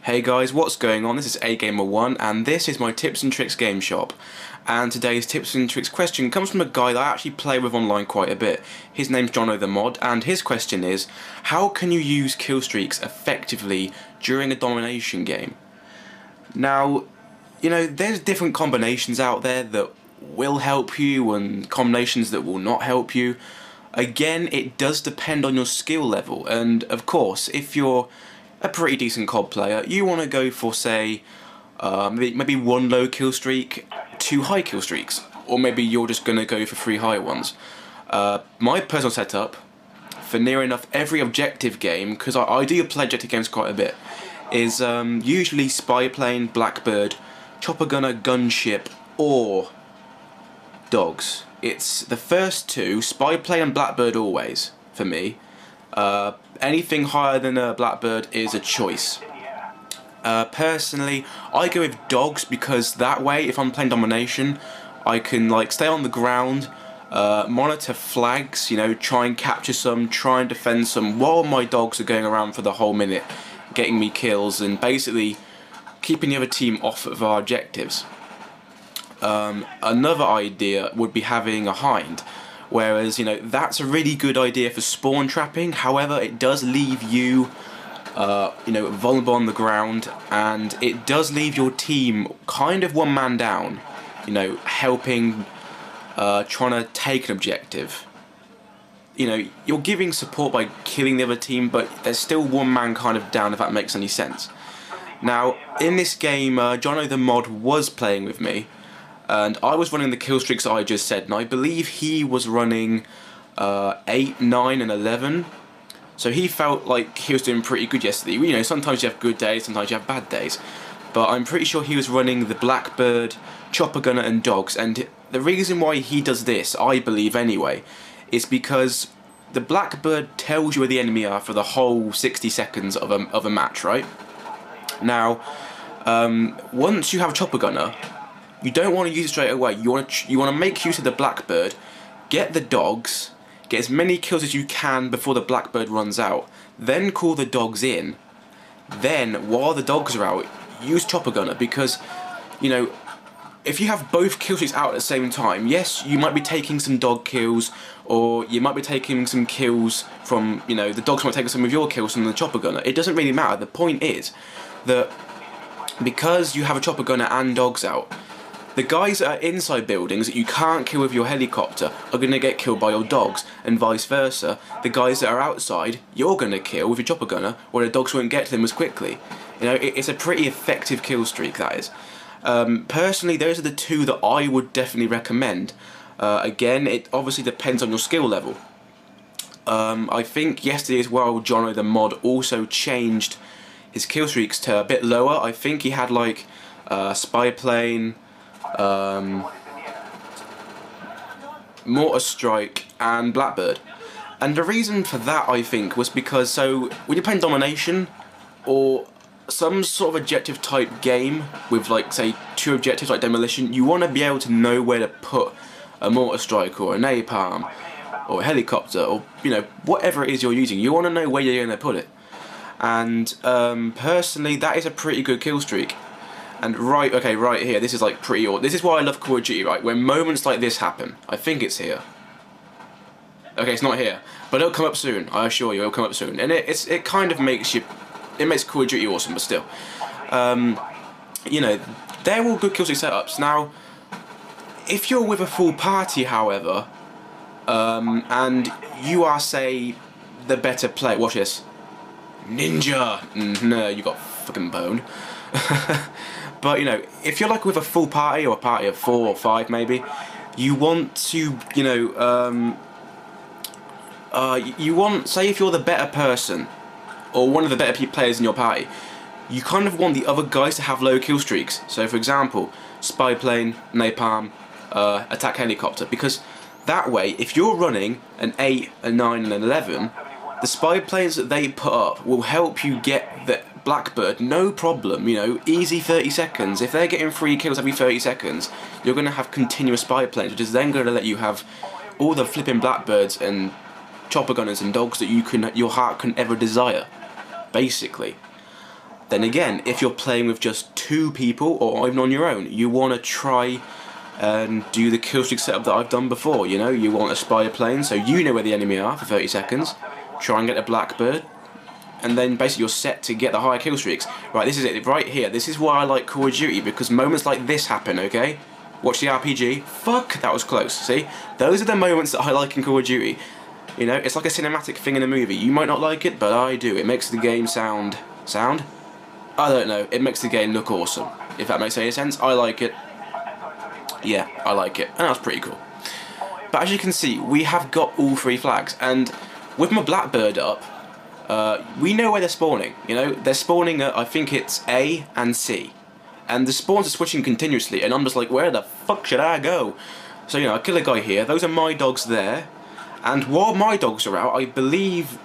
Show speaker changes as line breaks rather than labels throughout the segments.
Hey guys, what's going on? This is AGamer1 and this is my tips and tricks game shop. And today's tips and tricks question comes from a guy that I actually play with online quite a bit. His name's Jono the Mod, and his question is, how can you use kill streaks effectively during a domination game? Now, there's different combinations out there that will help you and combinations that will not help you. Again, it does depend on your skill level, and of course, if you're a pretty decent COD player, you want to go for, say, maybe one low kill streak, two high kill streaks, or maybe you're just going to go for three high ones. My personal setup for near enough every objective game, because I do play objective games quite a bit, is usually spy plane, blackbird, chopper gunner, gunship, or dogs. It's the first two, spy plane and blackbird always, for me. Anything higher than a blackbird is a choice. Personally, I go with dogs because that way, if I'm playing domination, I can stay on the ground, monitor flags, try and capture some, try and defend some, while my dogs are going around for the whole minute, getting me kills and basically keeping the other team off of our objectives. Another idea would be having a hind. Whereas, that's a really good idea for spawn trapping. However, it does leave you, vulnerable on the ground, and it does leave your team kind of one man down, helping, trying to take an objective. You're giving support by killing the other team, but there's still one man kind of down, if that makes any sense. Now, in this game, Jono the Mod was playing with me, and I was running the kill streaks I just said, and I believe he was running 8, 9 and 11. So he felt like he was doing pretty good yesterday. Sometimes you have good days, sometimes you have bad days. But I'm pretty sure he was running the blackbird, chopper gunner and dogs. And the reason why he does this, I believe anyway, is because the blackbird tells you where the enemy are for the whole 60 seconds of a match, right? Now, once you have a chopper gunner, you don't want to use it straight away. You want to make use of the blackbird, get the dogs, get as many kills as you can before the blackbird runs out, then call the dogs in. Then, while the dogs are out, use chopper gunner, because, if you have both kill streaks out at the same time, yes, you might be taking some dog kills, or you might be taking some kills from, the dogs might take some of your kills from the chopper gunner. It doesn't really matter. The point is that because you have a chopper gunner and dogs out, the guys that are inside buildings that you can't kill with your helicopter are going to get killed by your dogs, and vice versa. The guys that are outside, you're going to kill with your chopper gunner, where the dogs won't get to them as quickly. It's a pretty effective kill streak, that is. Personally, those are the two that I would definitely recommend. Again, it obviously depends on your skill level. I think yesterday as well, Jono the Mod also changed his kill streaks to a bit lower. I think he had spy plane, mortar strike and blackbird, and the reason for that, I think, was because when you're playing domination or some sort of objective type game with say two objectives like demolition, you want to be able to know where to put a mortar strike or a napalm or a helicopter or whatever it is you're using. You want to know where you're going to put it, and personally that is a pretty good kill streak. And right here, this is pretty awesome. This is why I love Call of Duty, right? When moments like this happen, I think it's here. Okay, it's not here, but it'll come up soon. I assure you, it'll come up soon. And it kind of makes Call of Duty awesome, but still, they're all good kill streak setups. Now, if you're with a full party, however, and you are, say, the better player, watch this, ninja. No, you got fucking boned. But if you're with a full party, or a party of 4 or 5 maybe, you want to, say if you're the better person, or one of the better players in your party, you kind of want the other guys to have low kill streaks. So for example, spy plane, napalm, attack helicopter, because that way, if you're running an 8, a 9 and an 11, the spy planes that they put up will help you get the blackbird, no problem, easy 30 seconds. If they're getting 3 kills every 30 seconds, you're going to have continuous spy planes, which is then going to let you have all the flipping blackbirds and chopper gunners and dogs that your heart can ever desire, basically. Then again, if you're playing with just 2 people or even on your own, you want to try and do the killstreak setup that I've done before. You know, you want to spy a plane so you know where the enemy are for 30 seconds, try and get a blackbird, and then basically you're set to get the higher kill streaks. Right, this is it, right here. This is why I like Call of Duty, because moments like this happen, okay? Watch the RPG. Fuck, that was close, see? Those are the moments that I like in Call of Duty. You know, it's like a cinematic thing in a movie. You might not like it, but I do. It makes the game sound... I don't know. It makes the game look awesome. If that makes any sense, I like it. Yeah, I like it. And that's pretty cool. But as you can see, we have got all 3 flags. And with my blackbird up, we know where they're spawning. You know, they're spawning at, I think it's A and C. And the spawns are switching continuously. And I'm just like, where the fuck should I go? So, you know, I kill a guy here. Those are my dogs there. And while my dogs are out, I believe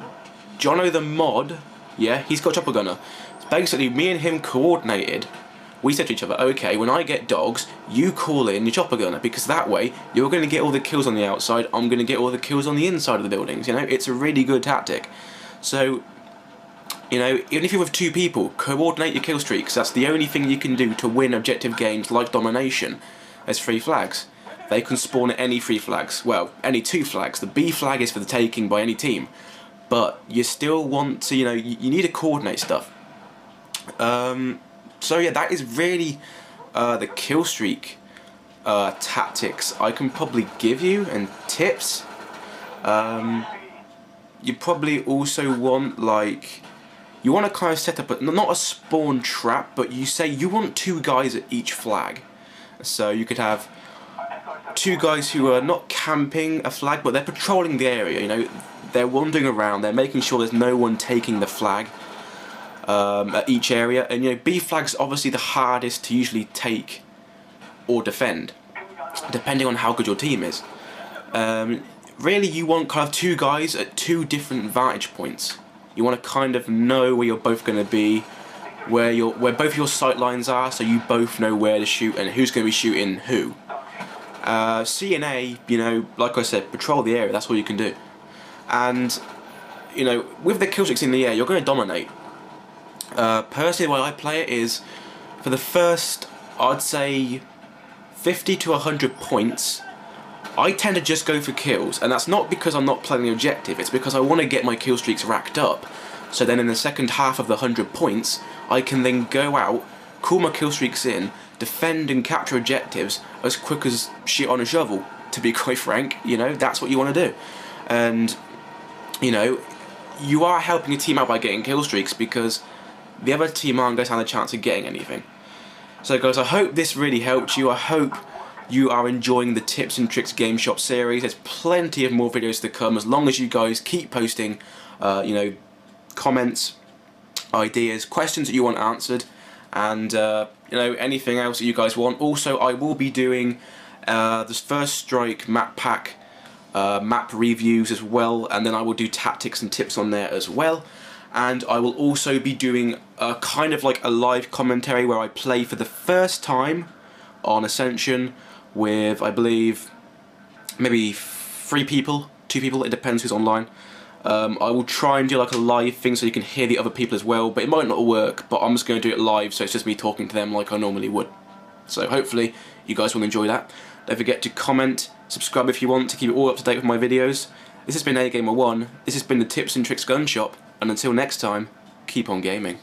Jono the mod, yeah, he's got a chopper gunner. Basically, me and him coordinated. We said to each other, okay, when I get dogs, you call in your chopper gunner, because that way you're going to get all the kills on the outside, I'm going to get all the kills on the inside of the buildings. You know, it's a really good tactic. So, you know, even if you're with 2 people, coordinate your kill streaks. That's the only thing you can do to win objective games like domination. There's 3 flags. They can spawn at any 3 flags. Well, any 2 flags. The B flag is for the taking by any team. But you still want to, you know, you need to coordinate stuff. So yeah, that is really the kill streak tactics I can probably give you and tips. You probably also want, like, you want to kind of set up not a spawn trap, but you say you want 2 guys at each flag. So you could have 2 guys who are not camping a flag, but they're patrolling the area. You know, they're wandering around, they're making sure there's no one taking the flag at each area. And you know, B flag's obviously the hardest to usually take or defend, depending on how good your team is. Really, you want kind of 2 guys at 2 different vantage points. You want to kind of know where you're both going to be, where both your sight lines are, so you both know where to shoot and who's going to be shooting who. C and A, you know, like I said, patrol the area. That's all you can do. And you know, with the kill streaks in the air, you're going to dominate. Personally, the way I play it is, for the first, I'd say, 50 to 100 points, I tend to just go for kills, and that's not because I'm not playing the objective, it's because I want to get my kill streaks racked up. So then in the second half of the 100 points, I can then go out, call my kill streaks in, defend and capture objectives as quick as shit on a shovel, to be quite frank. You know, that's what you want to do. And, you know, you are helping your team out by getting kill streaks, because the other team aren't going to have a chance of getting anything. So guys, I hope this really helped you. I hope you are enjoying the Tips and Tricks Game Shop series. There's plenty of more videos to come, as long as you guys keep posting, you know, comments, ideas, questions that you want answered, and you know, anything else that you guys want. Also, I will be doing this First Strike map pack map reviews as well, and then I will do tactics and tips on there as well. And I will also be doing a kind of like a live commentary where I play for the first time on Ascension with, I believe, maybe 3 people, 2 people, it depends who's online. I will try and do like a live thing so you can hear the other people as well, but it might not work, but I'm just going to do it live, so it's just me talking to them like I normally would. So hopefully you guys will enjoy that. Don't forget to comment, subscribe if you want to keep it all up to date with my videos. This has been A Gamer 1, this has been the Tips and Tricks Gun Shop, and until next time, keep on gaming.